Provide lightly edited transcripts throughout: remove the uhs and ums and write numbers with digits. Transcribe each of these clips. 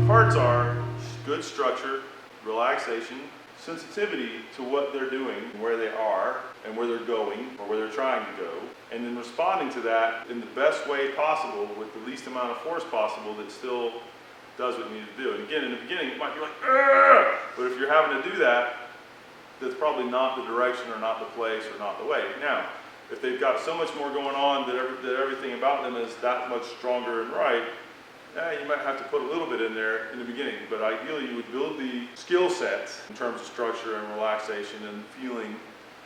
parts are good structure, relaxation, sensitivity to what they're doing, where they are, and where they're going, or where they're trying to go, and then responding to that in the best way possible with the least amount of force possible that still does what you need to do. And again, in the beginning, it might be like, "Argh!" But if you're having to do that, that's probably not the direction or not the place or not the way. Now, if they've got so much more going on that everything about them is that much stronger and right, you might have to put a little bit in there in the beginning, but ideally you would build the skill sets in terms of structure and relaxation and feeling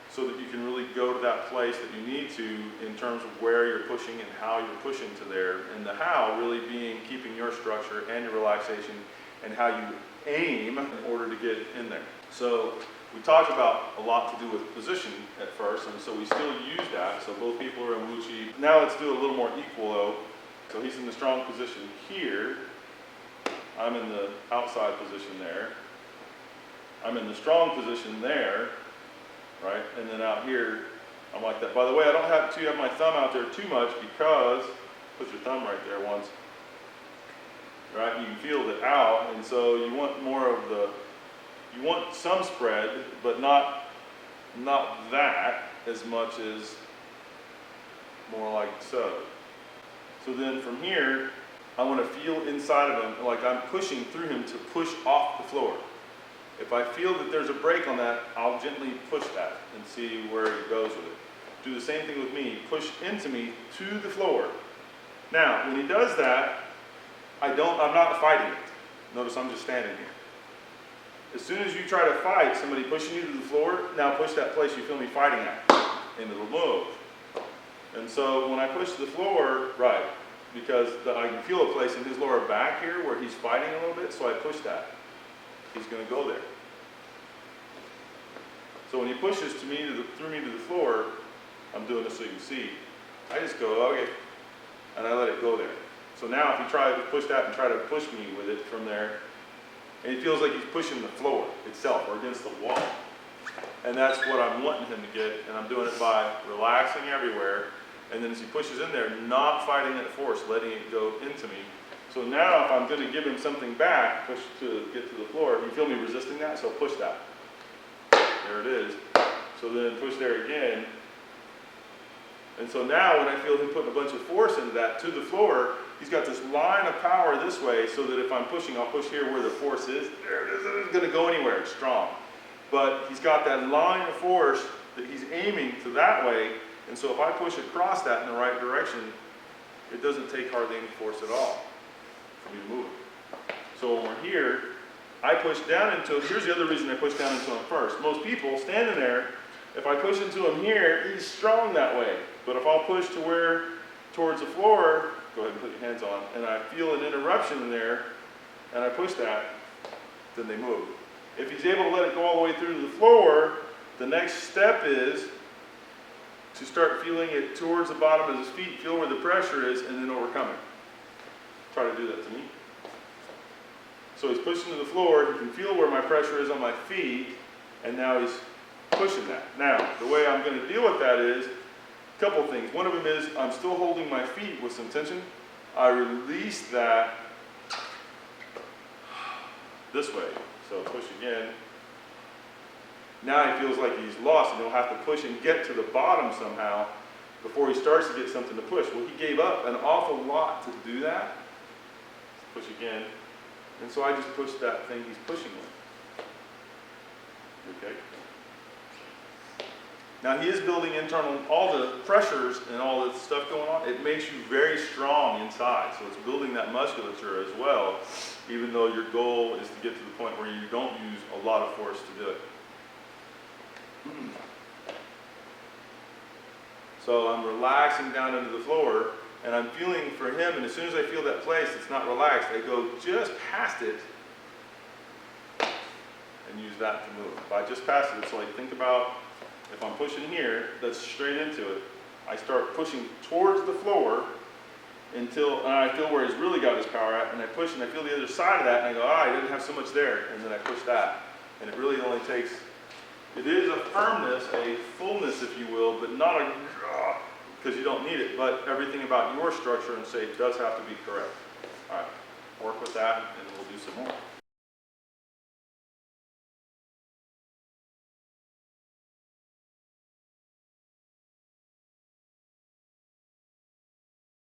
so that you can really go to that place that you need to in terms of where you're pushing and how you're pushing to there, and the how really being keeping your structure and your relaxation and how you aim in order to get in there. So we talked about a lot to do with position at first, and so we still use that. So both people are in Wuchi. Now let's do a little more equal though. So he's in the strong position here. I'm in the outside position there. I'm in the strong position there, right? And then out here, I'm like that. By the way, I don't have to have my thumb out there too much because, put your thumb right there once, right? You can feel it out, and so you want more of the, you want some spread, but not that as much as more like so. So then from here, I want to feel inside of him like I'm pushing through him to push off the floor. If I feel that there's a break on that, I'll gently push that and see where he goes with it. Do the same thing with me. Push into me to the floor. Now, when he does that, I'm not fighting it. Notice I'm just standing here. As soon as you try to fight somebody pushing you to the floor, now push that place you feel me fighting at, and it'll move. And so when I push the floor, right, because I can feel a place in his lower back here where he's fighting a little bit, so I push that. He's going to go there. So when he pushes through me to the floor, I'm doing this so you can see. I just go, okay, and I let it go there. So now if he tries to push that and try to push me with it from there, and he feels like he's pushing the floor itself or against the wall. And that's what I'm wanting him to get, and I'm doing it by relaxing everywhere. And then as he pushes in there, not fighting that force, letting it go into me. So now if I'm going to give him something back, push to get to the floor, you feel me resisting that, so push that. There it is. So then push there again. And so now when I feel him putting a bunch of force into that to the floor, he's got this line of power this way so that if I'm pushing, I'll push here where the force is. There it is. It isn't going to go anywhere. It's strong. But he's got that line of force that he's aiming to that way. And so if I push across that in the right direction, it doesn't take hardly any force at all for me to move it. So when we're here, I push down into him. Here's the other reason I push down into him first. Most people standing there, if I push into him here, he's strong that way. But if I'll push to where, towards the floor, go ahead and put your hands on, and I feel an interruption in there, and I push that, then they move. If he's able to let it go all the way through to the floor, the next step is to start feeling it towards the bottom of his feet, feel where the pressure is, and then overcome it. Try to do that to me. So he's pushing to the floor, he can feel where my pressure is on my feet, and now he's pushing that. Now, the way I'm going to deal with that is a couple things. One of them is I'm still holding my feet with some tension. I release that this way. So push again. Now he feels like he's lost and he'll have to push and get to the bottom somehow before he starts to get something to push. Well, he gave up an awful lot to do that. Push again. And so I just push that thing he's pushing with. Okay? Now he is building internal, all the pressures and all the stuff going on, it makes you very strong inside. So it's building that musculature as well, even though your goal is to get to the point where you don't use a lot of force to do it. So I'm relaxing down into the floor, and I'm feeling for him, and as soon as I feel that place that's not relaxed, I go just past it and use that to move. If I just pass it, it's like, think about if I'm pushing here, that's straight into it. I start pushing towards the floor until I feel where he's really got his power at, and I push and I feel the other side of that, and I go, he didn't have so much there, and then I push that. And it really only takes, it is a firmness, a fullness, if you will, but not a, because you don't need it, but everything about your structure and shape does have to be correct. All right. work with that, and we'll do some more.